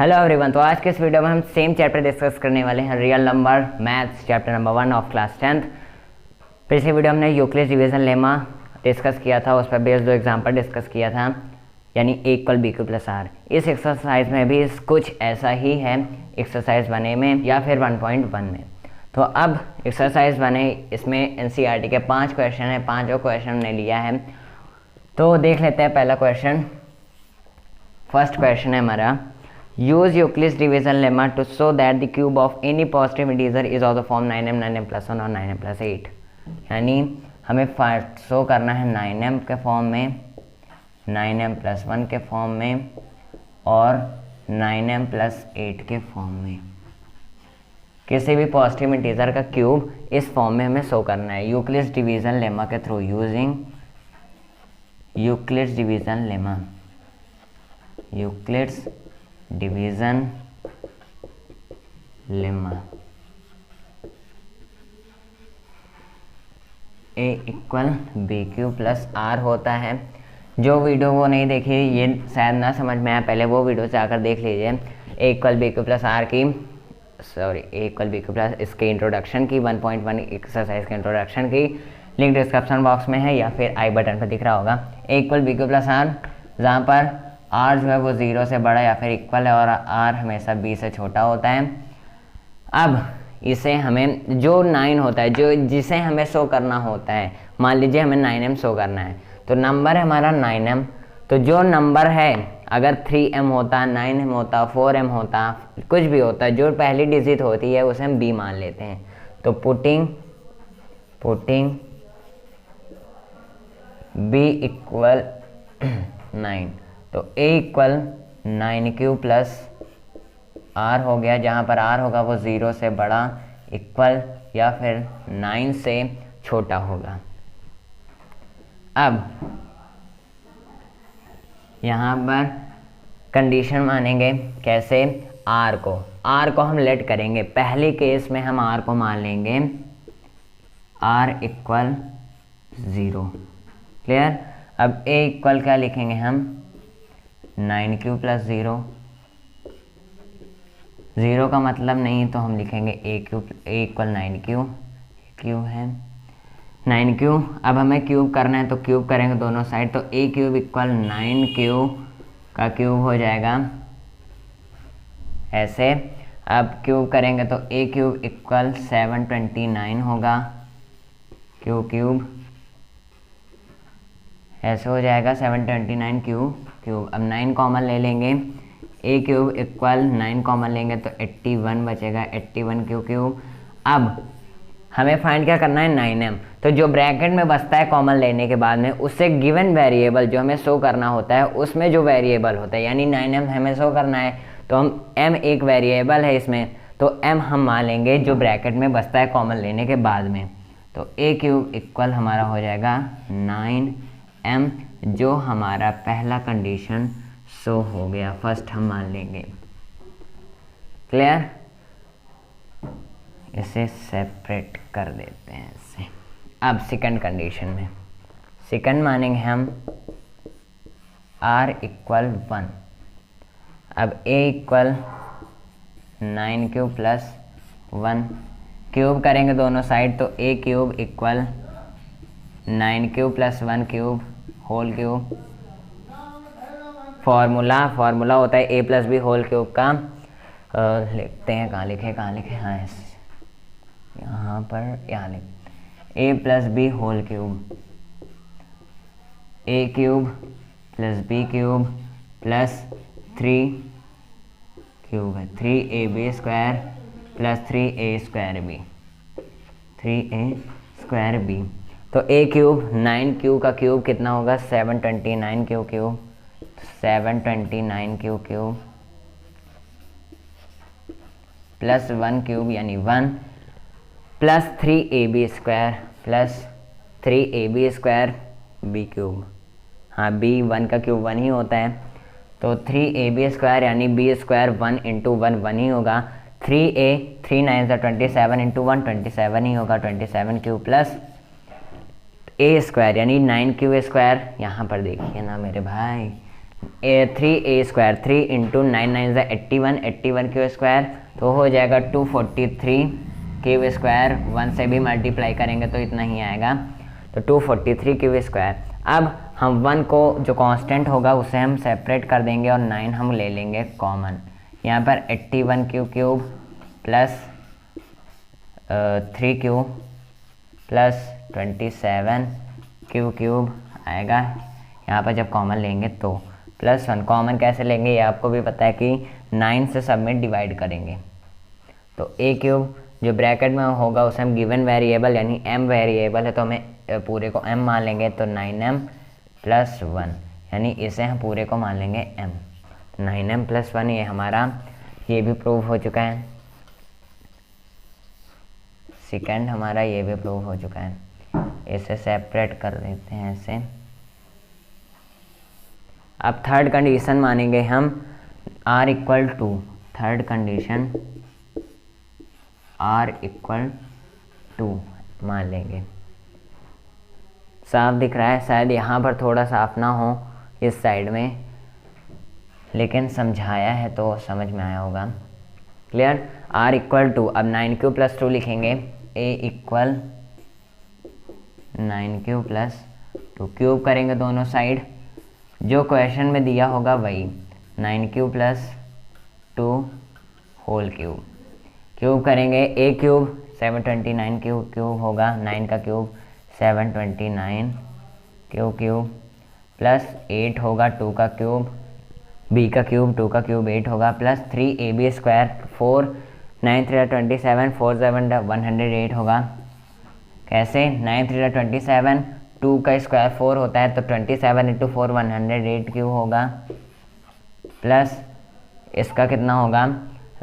Hello everyone. तो आज के इस वीडियो में हम सेम चैप्टर डिस्कस करने वाले हैं, real number maths chapter number 1 of class 10th। पिछले वीडियो हमने यूक्लिड्स डिवीजन लेमा डिस्कस किया था, उस पर बेस्ड 2 एग्जाम्पल डिस्कस किया था, यानी A = BQ + R। इस एक्सरसाइज में भी कुछ ऐसा ही है एक्सरसाइज 1A में या फिर 1.1 में। तो अब एक्सरसाइज 1A इसमें NCERT के 5 क्वेश्चन है, 5 क्वेश्चन हमने लिया है। तो देख लेते हैं पहला क्वेश्चन। फर्स्ट क्वेश्चन है हमारा, use Euclid's division lemma to show that the cube of any positive integer is of the form 9m 9m+1 और 9m+8। यानी हमें शो करना है 9m के फॉर्म में, 9m+1 के फॉर्म में और 9m+8 के फॉर्म में। किसी भी पॉजिटिव इंटीजर का क्यूब इस फॉर्म में हमें शो करना है यूक्लिड्स डिवीजन लेमा के through, using Euclid's division lemma, Euclid's division lemma. A = BQ + R होता है। जो वीडियो वो नहीं देखी, ये शायद ना समझ में आया, पहले वो वीडियो जाकर देख लीजिए। A = BQ + R की A = BQ + इसके इंट्रोडक्शन की 1.1 एक्सरसाइज के इंट्रोडक्शन की लिंक डिस्क्रिप्शन बॉक्स में है या फिर आई बटन पर दिख रहा होगा। A = BQ + R, जहाँ पर R जो है वो 0 से बड़ा या फिर इक्वल है और R हमेशा B से छोटा होता है। अब इसे हमें जो 9 होता है, जो जिसे हमें शो करना होता है, मान लीजिए हमें 9m शो करना है, तो नंबर है हमारा 9m। तो जो नंबर है, अगर 3m होता, 9m होता, 4m होता, कुछ भी होता है, जो पहली डिजिट होती है उसे हम B मान लेते हैं। तो पुटिंग B = 9, तो A = 9Q + R हो गया, जहाँ पर R होगा वो 0 से बड़ा, इक्वल या फिर 9 से छोटा होगा। अब यहाँ पर कंडीशन मानेंगे कैसे, R को हम लेट करेंगे। पहले केस में हम R को मान लेंगे R = 0। क्लियर। अब A = क्या लिखेंगे हम, 9Q + 0 का मतलब नहीं, तो हम लिखेंगे A = 9Q, Q है 9Q। अब हमें क्यूब करना है तो क्यूब करेंगे दोनों साइड, तो A³ = 9Q का क्यूब हो जाएगा ऐसे। अब क्यूब करेंगे तो A³ = 729 होगा, Q³ ऐसे हो जाएगा 729 क्यूब। अब 9 कॉमन ले लेंगे, A³ = 9 कॉमन लेंगे तो 81 बचेगा, 81 क्यूब। अब हमें फाइंड क्या करना है, 9m। तो जो ब्रैकेट में बचता है कॉमन लेने के बाद में, उससे गिवन वेरिएबल जो हमें शो करना होता है उसमें जो वेरिएबल होता है, यानी 9m हमें शो करना है, तो हम m एक वेरिएबल है इसमें, तो m हम मान लेंगे जो ब्रैकेट में बचता है कॉमन लेने के बाद में। तो A³ हमारा हो जाएगा 9m, जो हमारा पहला कंडीशन शो हो गया, फर्स्ट हम मान लेंगे। क्लियर। इसे सेपरेट कर देते हैं इससे। अब सेकंड कंडीशन में, सेकंड मानेंगे हम R = 1। अब A = 9Q + 1, क्यूब करेंगे दोनों साइड, तो A³ = 9Q + 1 cube whole cube. Formula होता है A + B होल क्यूब का। लिखते हैं, कहाँ लिखे, हाँ यहाँ पर, यहाँ लिख A + B whole cube, A³ + B³ + 3 cube है 3AB² + 3A²B, 3A²B। तो A³ 9Q का क्यूब कितना होगा, 729 क्यूब, 729 क्यूब + 1 क्यूब यानी 1 + 3AB² + 3AB² B³। हाँ, B 1 का क्यूब 1 ही होता है, तो 3AB² यानी B² 1 × 1 1 ही होगा। 3A 3 9 27 × 1 27 ही होगा, 27 क्यूब + A² यानी 9Q²। यहाँ पर देखिए ना मेरे भाई, 3a² 3 इंटू 9 9 ज़ा 81, 81 क्यू स्क्वायर, तो हो जाएगा 243 क्यू स्क्वायर। 1 से भी मल्टीप्लाई करेंगे तो इतना ही आएगा, तो 243 क्यू स्क्वायर। अब हम 1 को जो कांस्टेंट होगा उसे हम सेपरेट कर देंगे और 9 हम ले लेंगे कॉमन। यहाँ पर 81 Q cube plus 3 Q plus 27 Q cube आएगा। यहाँ पर जब कॉमन लेंगे तो प्लस 1, कॉमन कैसे लेंगे ये आपको भी पता है कि 9 से सब में डिवाइड करेंगे। तो ए क्यूब जो ब्रैकेट में होगा उसे हम गिवन वेरिएबल यानी m वेरिएबल है तो हमें पूरे को m मान लेंगे, तो 9m प्लस 1 यानी इसे हम पूरे को मान लेंगे m। 9m प्लस 1 ये हमारा ये भी प्रूव हो चुका है। सेकंड हमारा ये भी प्रूव हो चुका है। इसे सेपरेट कर देते हैं ऐसे। अब थर्ड कंडीशन मानेंगे हम r equal to, third condition r equal to मान लेंगे। साफ दिख रहा है, शायद यहाँ पर थोड़ा साफ ना हो इस साइड में, लेकिन समझाया है तो समझ में आया होगा। क्लियर। r इक्वल टू, अब 9q प्लस 2 लिखेंगे, a equal 9q plus 2, cube करेंगे दोनों साइड, जो क्वेश्चन में दिया होगा वही 9q plus 2 whole cube. Cube करेंगे a क्यूब 729 क्यूब होगा, 9 का क्यूब 729 क्यूब प्लस 8 होगा 2 का क्यूब, b का क्यूब 2 का क्यूब 8 होगा, प्लस 3ab स्क्वायर 4 9 3 27 4 7 108 होगा। कैसे? 9 3 27, 2 का स्क्वायर 4 होता है तो 27 इंटू 4 108 क्यूब होगा, प्लस इसका कितना होगा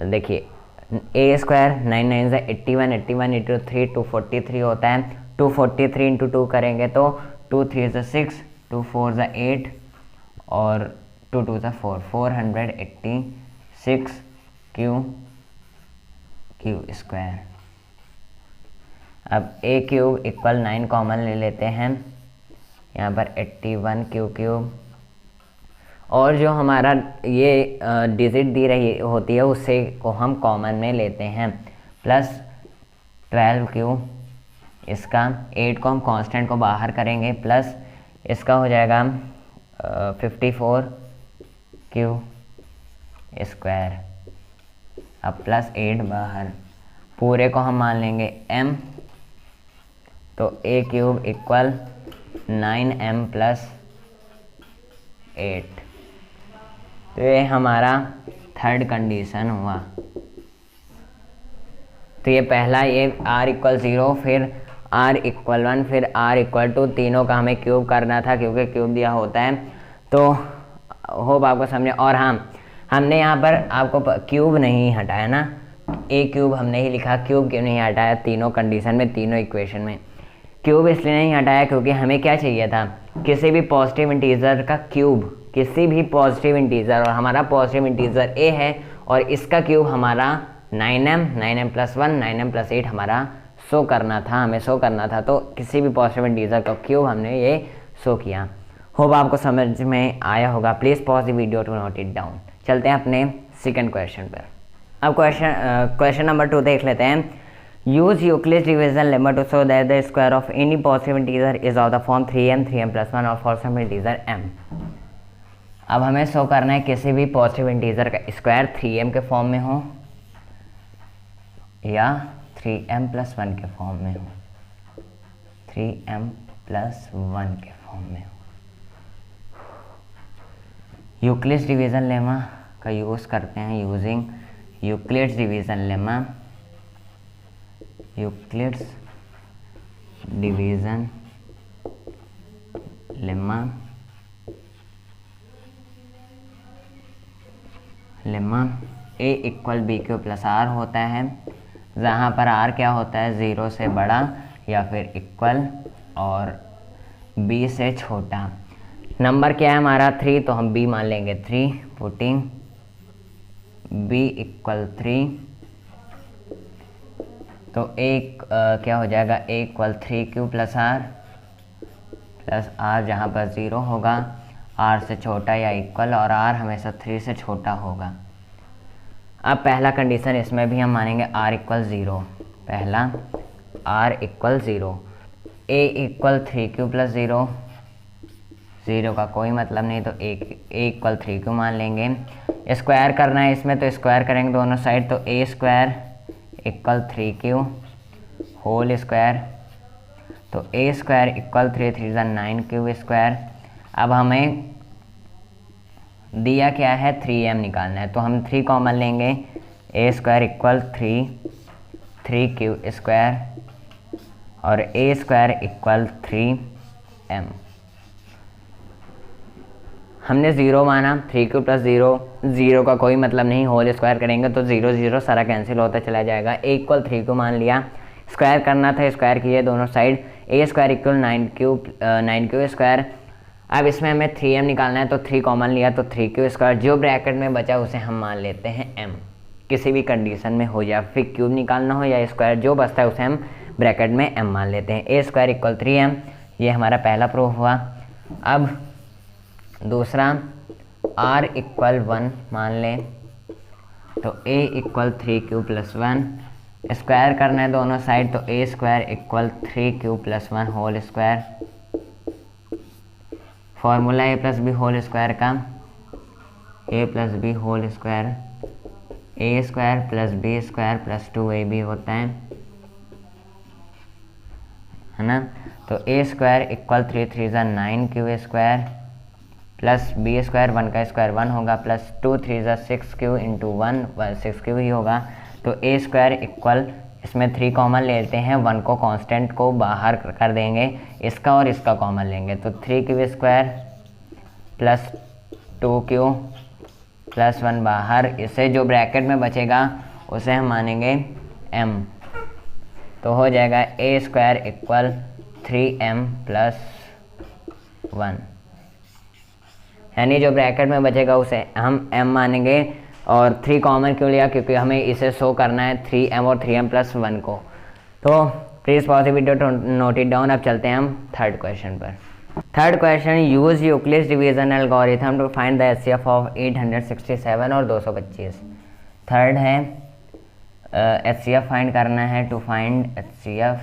देखिए ए स्क्वायर 9 9 ज़ा 81, 81 इंटू 3 243 होता है, 243 इंटू 2 करेंगे तो 2 3 ज़ा 6, 2 4 ज़ा 8 और 2 2 ज़ा 4, 486 क्यू स्क्वायर। अब ए क्यूब इक्वल 9 कॉमन ले लेते हैं, यहाँ पर 81 क्यूब और जो हमारा ये डिजिट दी रही होती है उससे को हम कॉमन में लेते हैं, प्लस 12 क्यूब, इसका 8 को हम कांस्टेंट को बाहर करेंगे, प्लस इसका हो जाएगा 54 क्यू स्क्वायर। अब प्लस 8 बाहर, पूरे को हम मान लेंगे m, तो a cube equal 9m plus 8। तो ये हमारा थर्ड कंडीशन हुआ। तो ये पहला ये r इक्वल 0, फिर r इक्वल 1, फिर r इक्वल 2, तीनों का हमें क्यूब करना था क्योंकि क्यूब दिया होता है। तो होप आपको समझे। और हाँ, हमने यहाँ पर आपको क्यूब नहीं हटाया ना, ए क्यूब हमने ही लिखा, क्यूब क्यों नहीं हटाया? तीनों कंडीशन में, तीनों इक्वेशन में क्यूब इसलिए नहीं हटाया क्योंकि हमें क्या चाहिए था, किसी भी पॉजिटिव इंटीजर का क्यूब, किसी भी पॉजिटिव इंटीजर, और हमारा पॉजिटिव इंटीजर a है और इसका क्यूब हमारा 9m प्लस 1 9m प्लस 8 हमारा शो करना था, हमें शो करना था। तो किसी भी पॉजिटिव इंटीजर का क्यूब हमने ये शो किया। होप आपको समझ में आया होगा। Please pause the video to note it down. चलते हैं अपने सेकंड क्वेश्चन पर। अब क्वेश्चन नंबर 2 देख लेते हैं। Use Euclid's division lemma to show that the square of any positive integer is of the form 3m plus 1 और for some integer m। अब हमें शो करना है किसी भी पॉजिटिव इंटीजर का स्क्वायर 3m के फॉर्म में हो या 3m प्लस 1 के फॉर्म में हो, 3m प्लस 1 के फॉर्म में हो। यूक्लिड्स डिवीजन लेमा का यूज़ करते हैं, using Euclid's division lemma, Euclid's division lemma a equal B Q plus R होता है, जहाँ पर r क्या होता है, 0 से बड़ा या फिर इक्वल और b से छोटा। नंबर क्या है हमारा 3, तो हम b मान लेंगे 3, पुटिंग b इक्वल 3, तो क्या हो जाएगा, a equal 3 Q plus R जहाँ पर 0 होगा, r से छोटा या इक्वल, और r हमेशा 3 से छोटा होगा। अब पहला कंडीशन इसमें भी हम मानेंगे r इक्वल 0। पहला r equal 0, a equal 3q plus 0, 0 का कोई मतलब नहीं तो a इक्वल 3q मान लेंगे। स्क्वायर करना है इसमें तो स्क्वायर करेंगे दोनों साइड, तो a square equal 3q whole square, तो a square equal 3 3 9q square. अब हमें दिया क्या है, 3m निकालना है, तो हम 3 कॉमन लेंगे, a square equal 3q square और a स्क्वायर इक्वल 3m। हमने 0 माना, 3q प्लस 0, 0 का कोई मतलब नहीं, होल स्क्वायर करेंगे तो 0 0 सारा कैंसिल होता चला जाएगा। a इक्वल 3q मान लिया, स्क्वायर करना था, स्क्वायर किए दोनों side, a square equal 9q square. अब इसमें हमें 3m निकालना है, तो 3 कॉमन लिया तो 3q स्क्वायर, जो ब्रैकेट में बचा उसे हम मान लेते हैं m। किसी भी कंडीशन में हो, या फिर क्यूब निकालना हो या स्क्वायर, जो बचता है उसे हम ब्रैकेट में m मान लेते हैं। a स्क्वायर इक्वल 3m, ये हमारा पहला प्रूफ हुआ। अब दूसरा r इक्वल 1 मान लें, तो a equal 3q plus 1, square करना है दोनों साइड, तो a square equal 3q plus 1 whole square. Formula a plus B whole square का, a plus B whole square, a square plus B square plus 2ab होता है ना। तो a square equal 3 3 9q square plus B square, 1 का square 1 होगा, plus 2 3 6q into 1 6q ही होगा। तो a square equal, इसमें 3 कॉमन लेते हैं, 1 को कांस्टेंट को बाहर कर देंगे, इसका और इसका कॉमन लेंगे, तो 3q square plus 2q plus 1 बाहर, इससे जो ब्रैकेट में बचेगा उसे हम मानेंगे m। तो हो जाएगा a square equal 3m plus 1, यानी जो ब्रैकेट में बचेगा उसे हम m मानेंगे। और 3 कॉमन क्यों लिया, क्योंकि हमें इसे शो करना है 3m और 3m प्लस 1 को। तो please pause the video to note it down. अब चलते हैं हम थर्ड क्वेश्चन पर। Third question, use Euclid's division algorithm to find the HCF of 867 और 225। थर्ड है एचसीएफ फाइंड करना है, टू फाइंड एचसीएफ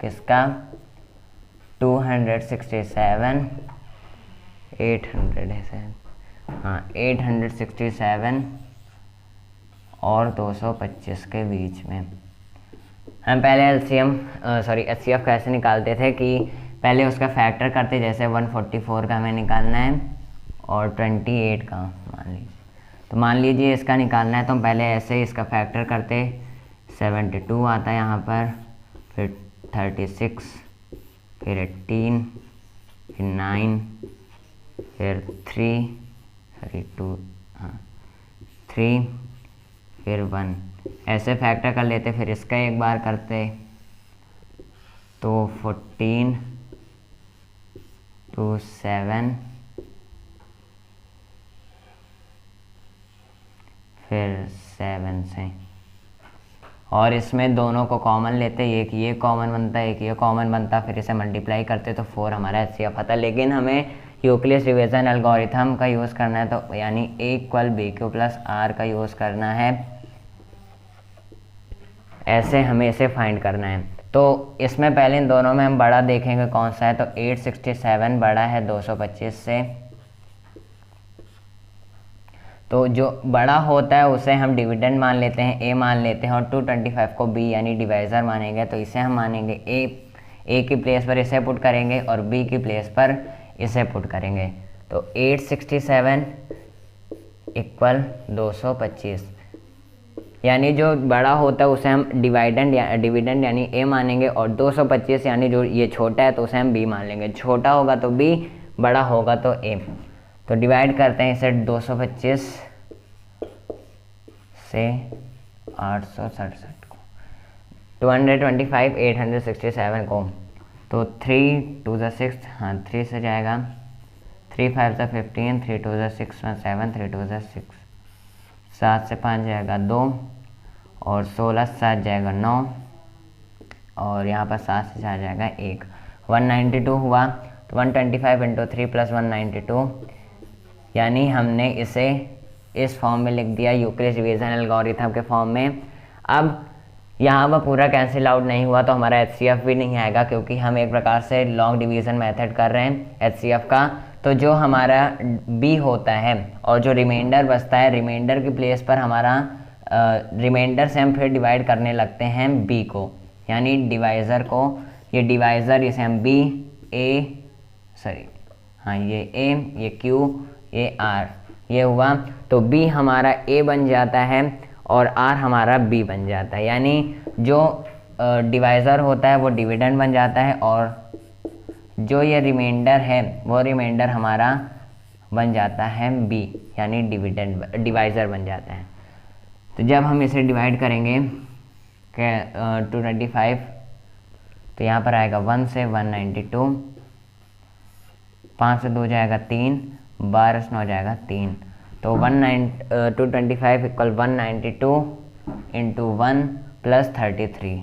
किसका, 267, 800 है, हाँ 867 और 225 के बीच में। हम पहले एचसीएफ कैसे निकालते थे कि पहले उसका फैक्टर करते, जैसे 144 का हमें निकालना है और 28 का मान लीजिए, तो मान लीजिए इसका निकालना है, तो हम पहले ऐसे ही इसका फैक्टर करते, 72 आता है यहाँ पर, फिर 36, फिर 18, फिर 9, फिर 3, फिर 1, ऐसे फैक्टर कर लेते, फिर इसका एक बार करते, तो 14 to 7, फिर 7 से, और इसमें दोनों को कॉमन लेते, एक ये कॉमन बनता है, एक ये कॉमन बनता, फिर इसे मल्टीप्लाई करते तो 4 हमारा एचसीएफ आता। लेकिन हमें यूक्लिड्स डिवीजन एल्गोरिथम का यूज़ करना है, तो यानी a equal bq plus r का यूज़ करना है, ऐसे हमें इसे फाइंड करना है। तो इसमें पहले इन दोनों में हम बड़ा देखेंगे कौन सा है, तो 867 बड़ा है 225 से, तो जो बड़ा होता है उसे हम डिविडेंड मान लेते हैं, a मान लेते हैं, और 225 को b यानी डिवाइज़र मानेंगे, तो इसे हम मानेंगे a की प्लेस पर इसे पुट करेंगे और b की प्लेस पर इसे पुट करेंगे। तो 867 इक्वल 225, यानी जो बड़ा होता है उसे हम डिविडेंड यानी a मानेंगे, और 225 यानी जो ये छोटा है तो उसे हम b मान लेंगे, छोटा होगा तो b, बड़ा होगा तो a। तो डिवाइड करते हैं इसे 225 से 867 को, 225 867 को, तो 3 2 6, हाँ 3 से जाएगा, 3 5 15, 3 2 6 7, 3 2 6, 7 से 5 जाएगा 2, और 16 7 जाएगा 9, और यहाँ पर 7 से 4 जाएगा 1, 192 हुआ। तो 125 इंटू 3 प्लस 192, यानी हमने इसे इस फॉर्म में लिख दिया, यूक्लिड्स डिवीजन एल्गोरिथम के फॉर्म में। अब यहाँ पर पूरा कैंसिल आउट नहीं हुआ तो हमारा HCF भी नहीं आएगा, क्योंकि हम एक प्रकार से लॉन्ग डिवीज़न मेथड कर रहे हैं HCF का। तो जो हमारा B होता है और जो रिमाइंडर बचता है, रिमाइंडर की प्लेस पर हमारा रिमाइंडर से हम फिर डिवाइड करने लगते हैं B को, यानी डिवाइज़र को। ये डिवाइज़र इसे हम B A ये A, ये Q, ये R, ये हुआ। तो B हमारा A बन जाता है और R हमारा B बन जाता है, यानी जो डिवाइज़र होता है वो डिविडेंड बन जाता है और जो ये रिमाइंडर है वो रिमाइंडर हमारा बन जाता है B, यानी डिवाइज़र बन जाता है। तो जब हम इसे डिवाइड करेंगे 225, तो यहाँ पर आएगा 1 से 192, 5 से 2 जाएगा 3, 12 से 9 जाएगा 3। तो 225 इक्वल 192 इंटू 1 प्लस 33।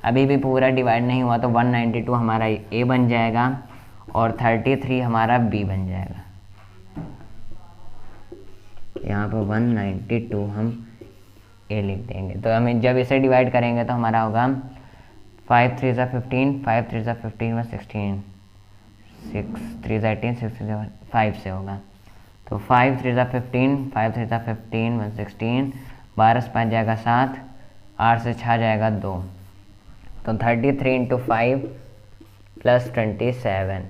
अभी भी पूरा डिवाइड नहीं हुआ, तो 192 हमारा A बन जाएगा और 33 हमारा B बन जाएगा। यहाँ पर 192 हम A लिख देंगे। तो हमें जब इसे डिवाइड करेंगे तो हमारा होगा 5 3 ज़ा 15, 5 3 ज़ा 15 में 16, 6 3 ज़ा 18, 6 3 5 से होगा। तो 5 3 ज़ा 15, 5 3 ज़ा 15 में 16, 12 से 5 जाएगा 7, 8 से 6 जाएगा 2। तो 33 इंटू 5 प्लस 27।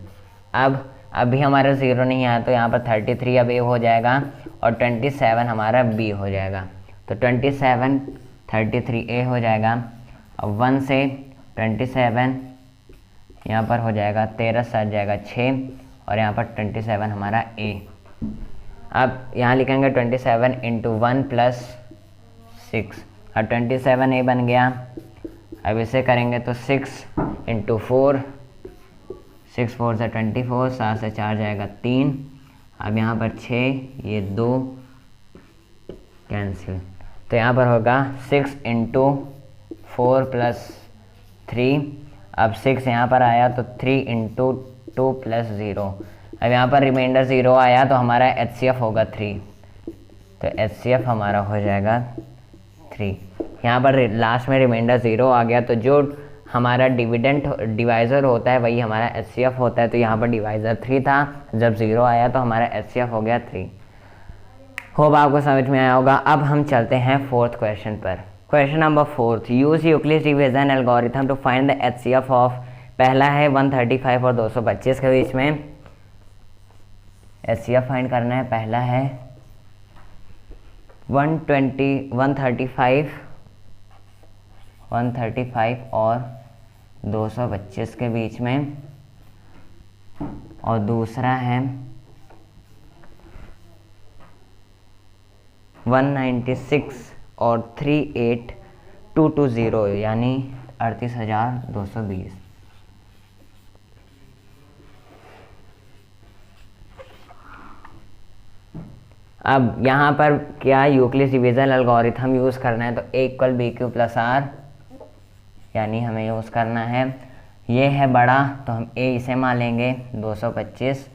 अब अभी हमारा 0 नहीं आया, तो यहाँ पर 33 अब A हो जाएगा और 27 हमारा B हो जाएगा। तो 27 33 A हो जाएगा। अब 1 से 27 यहाँ पर हो जाएगा 13 7 जाएगा 6 और यहाँ पर 27 हमारा A। अब यहाँ लिखेंगे 27 इंटू 1 प्लस 6 और 27 A बन गया। अब इसे करेंगे तो 6 इंटू 4, 6 4 से 24, 7 से 4 जाएगा 3। अब यहाँ पर 6, ये 2 कैंसिल, तो यहाँ पर होगा 6 इंटू 4 प्लस 3। अब 6 यहाँ पर आया तो 3 इंटू 2 प्लस 0। अब यहाँ पर रिमाइंडर 0 आया तो हमारा HCF होगा 3, तो HCF हमारा हो जाएगा 3। यहाँ पर लास्ट में रिमाइंडर 0 आ गया, तो जो हमारा डिवाइज़र होता है वही हमारा HCF होता है। तो यहाँ पर डिवाइज़र 3 था, जब 0 आया तो हमारा HCF हो गया 3। होप आपको समझ में आया होगा। अब हम चलते हैं 4th क्वेश्चन पर। Question number 4, use Euclid's division algorithm to find the HCF of, पहला है 135 और 225 के बीच में HCF फाइंड करना है। पहला है 135 और 225 के बीच में, और दूसरा है 196 और 38220, यानी 38,220। अब यहाँ पर क्या यूक्लिड्स डिवीजन एल्गोरिथम यूज़ करना है, तो A equal BQ plus R, यानी हमें यूज़ करना है। ये है बड़ा तो हम A इसे मान लेंगे 225,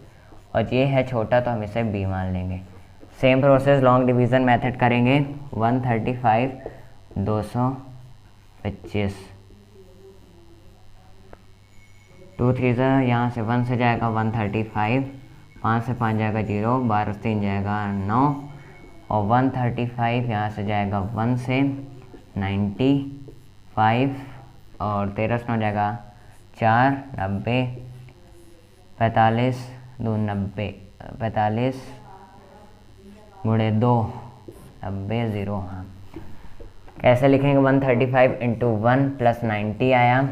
और ये है छोटा तो हम इसे B मान लेंगे। Same process long division method करेंगे। 135 225, 2 3 यहाँ से 1 से जाएगा 135, 5 से 5 जाएगा 0, 12 से 3 जाएगा 9, और 135 यहाँ से जाएगा 1 से 95, और 13 से 9 जाएगा 4, 90, 45 2 90, 45 गुणे 2 90 0। हाँ, कैसे लिखेंगे? 135 इंटू 1 प्लस 90 आया।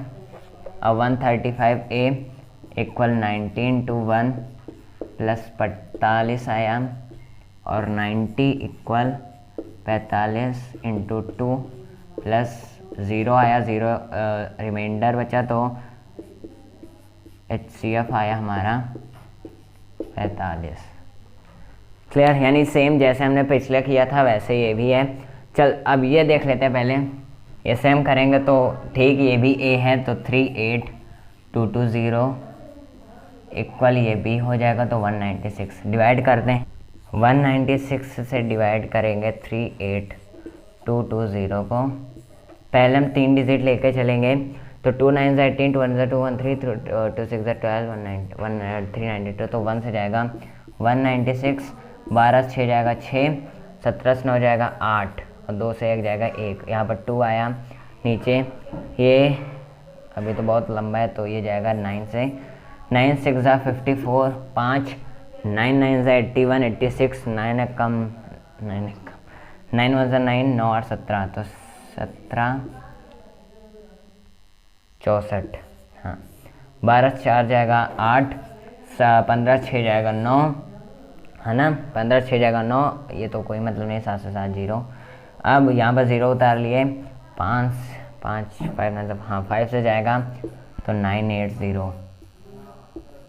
अब 135A इक्वल 90 इंटू 1 प्लस 45 आया, और 90 इक्वल 45 इंटू 2 प्लस 0 आया, 0 रिमाइंडर बचा तो HCF आया हमारा 45। क्लियर? यानी सेम जैसे हमने पिछले किया था वैसे ये भी है। चल अब ये देख लेते हैं पहले ये सेम करेंगे तो ठीक, ये भी ए है तो 38220 इक्वल ये भी हो जाएगा तो 196। डिवाइड करते हैं, 196 से डिवाइड करेंगे 38220 को। पहले हम 3 डिजिट लेके चलेंगे तो 2 9 18, 2 1 2 1 3, 2 6 12, 392 तो 1 से जाएगा 196, 12 6 जाएगा 6, 17 9 जाएगा 8 और 2 से 1 जाएगा 1। यहाँ पर 2 आया नीचे, ये अभी तो बहुत लंबा है तो ये जाएगा 9 से, 9 6 54, 5 9 9 81, 86, 9 है कम, 9 1 9, 9 8 17 तो 17 64, हाँ 12 4 जाएगा 8, 15 6 जाएगा 9, है ना, 15 6 जाएगा 9, ये तो कोई मतलब नहीं, 7 से 7 0। अब यहाँ पर 0 उतार लिए, 5 5 5 मतलब हाँ 5 से जाएगा तो 980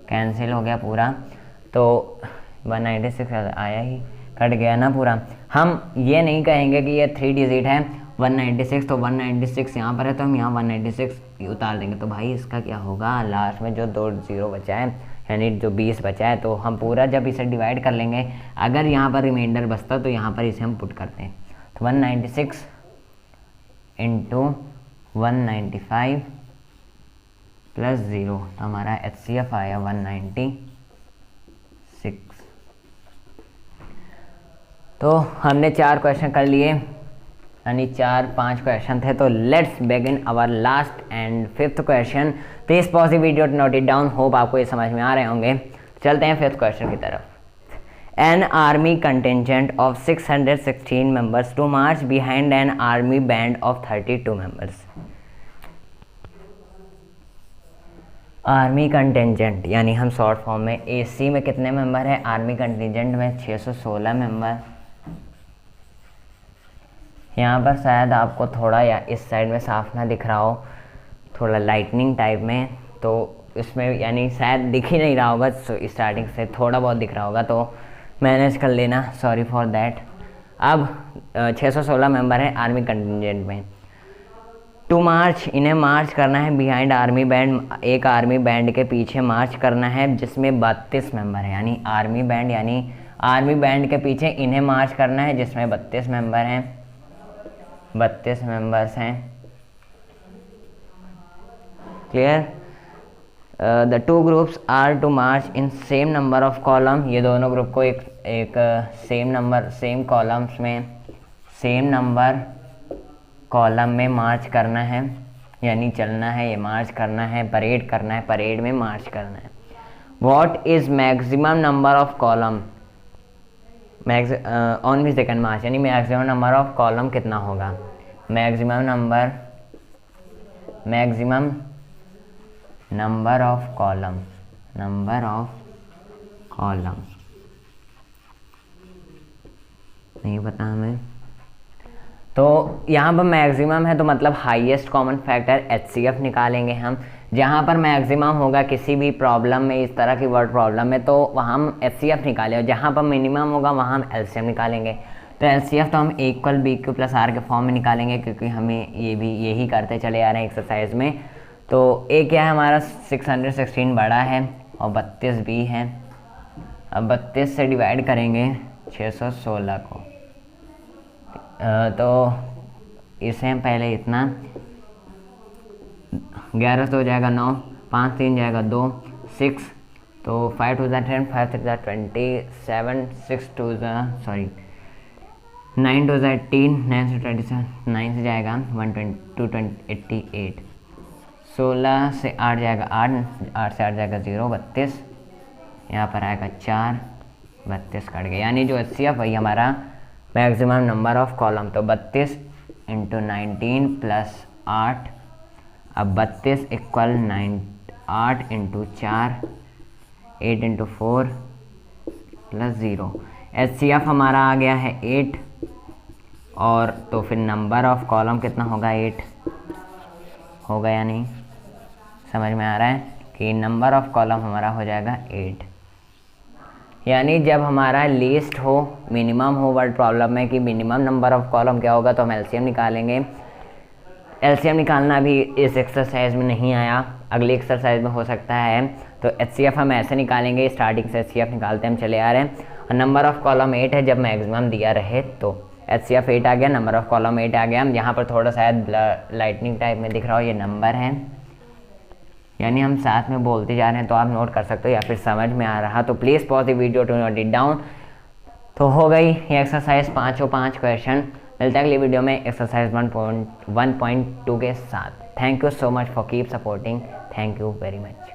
कैंसिल हो गया पूरा, तो 196 आया ही, कट गया ना पूरा। हम ये नहीं कहेंगे कि ये 3 डिजिट है 196, तो 196 यहाँ पर है तो हम यहाँ 196 उतार देंगे, तो भाई इसका क्या होगा, लास्ट में जो 2 0 बचा है यानी जो 20 बचा है, तो हम पूरा जब इसे डिवाइड कर लेंगे, अगर यहाँ पर रिमाइंडर बचता तो यहाँ पर इसे हम पुट करते हैं, तो 196 इंटू 195 प्लस 0, तो हमारा HCF आया 196। तो हमने 4 क्वेश्चन कर लिए, यानी 4-5 क्वेश्चन थे। तो let's begin our last and 5th question. Please pause the video to note it down, hope आपको ये समझ में आ रहे होंगे। चलते हैं 5th क्वेश्चन की तरफ। An army contingent of 616 members to march behind an army band of 32 members. Army contingent यानी हम शॉर्ट फॉर्म में AC में कितने मेंबर है, आर्मी कंटिजेंट में 616 मेंबर। यहाँ पर शायद आपको थोड़ा या इस साइड में साफ ना दिख रहा हो, थोड़ा लाइटनिंग टाइप में, तो इसमें यानी शायद दिख ही नहीं रहा होगा, तो स्टार्टिंग से थोड़ा बहुत दिख रहा होगा, तो मैनेज कर लेना, सॉरी फॉर दैट। अब 616 मेंबर है आर्मी कंटिजेंट में। टू मार्च, इन्हें मार्च करना है बिहाइंड आर्मी बैंड, एक आर्मी बैंड के पीछे मार्च करना है जिसमें 32 मेंबर है, यानी आर्मी बैंड यानी आर्मी बैंड के पीछे इन्हें मार्च करना है जिसमें 32 मेंबर हैं, 32 मेंबर्स हैं। Clear? The two groups are to march in same number of column, ये दोनों ग्रुप को एक सेम नंबर, सेम कॉलम्स में, सेम नंबर कॉलम में मार्च करना है, यानी चलना है, ये मार्च करना है, परेड करना है, परेड में मार्च करना है। What is maximum number of column on the second march, यानी मैक्सिमम नंबर ऑफ कॉलम कितना होगा, मैक्सिमम नंबर ऑफ कॉलम, नहीं पता हमें। तो यहाँ पर मैक्सिमम है तो मतलब हाईएस्ट कॉमन फैक्टर HCF निकालेंगे हम। जहाँ पर मैक्सिमम होगा किसी भी प्रॉब्लम में, इस तरह की वर्ड प्रॉब्लम में, तो वहाँ हम HCF निकालें, और जहाँ पर मिनिमम होगा वहाँ हम LCM निकालेंगे। तो LCF तो हम इक्वल BQ प्लस R के फॉर्म में निकालेंगे, क्योंकि हमें यही करते चले आ रहे हैं एक्सरसाइज में। तो एक क्या है हमारा 616 बड़ा है और 32 भी है। अब 32 से डिवाइड करेंगे 616 को, तो इसे हम पहले इतना 11 से हो जाएगा 9, 5 3 जाएगा 2, 6, तो 5 2 10, 5 3 27, 6 2 9 2 18, 9 से 27, 9 से जाएगा 128, 16 से 8 जाएगा 8, 8 से 8 जाएगा 0, 32, यहाँ पर आएगा 4, 32 कट गया, यानी जो HCF वही हमारा मैक्सिमम नंबर ऑफ कॉलम। तो 32 इंटू 19 प्लस 8, अब 32 equal 8 into 4, 8 into 4 plus 0। HCF हमारा आ गया है 8, और तो फिर नंबर ऑफ कॉलम कितना होगा, 8 होगा, या नहीं समझ में आ रहा है कि नंबर ऑफ कॉलम हमारा हो जाएगा 8। यानी जब हमारा लीस्ट हो, मिनिमम हो वर्ड प्रॉब्लम में कि मिनिमम नंबर ऑफ कॉलम क्या होगा, तो हम LCM निकालेंगे। एलसीएम निकालना भी इस एक्सरसाइज में नहीं आया, अगली एक्सरसाइज में हो सकता है। तो एचसीएफ हम ऐसे निकालेंगे, स्टार्टिंग से एचसीएफ निकालते हम चले आ रहे हैं। और नंबर ऑफ कॉलम 8 है, जब मैक्सिमम दिया रहे तो एचसीएफ 8 आ गया, नंबर ऑफ कॉलम 8 आ गया। यहाँ पर थोड़ा शायद लाइटनिंग टाइप में दिख रहा हो, ये नंबर है, यानी हम साथ में बोलते जा रहे हैं, तो आप नोट कर सकते हो, या फिर समझ में आ रहा तो please pause the video to note it down. तो हो गई ये एक्सरसाइज 5 क्वेश्चन। मिलता है अगली वीडियो में एक्सरसाइज 1.2 के साथ। Thank you so much for keep supporting, thank you very much.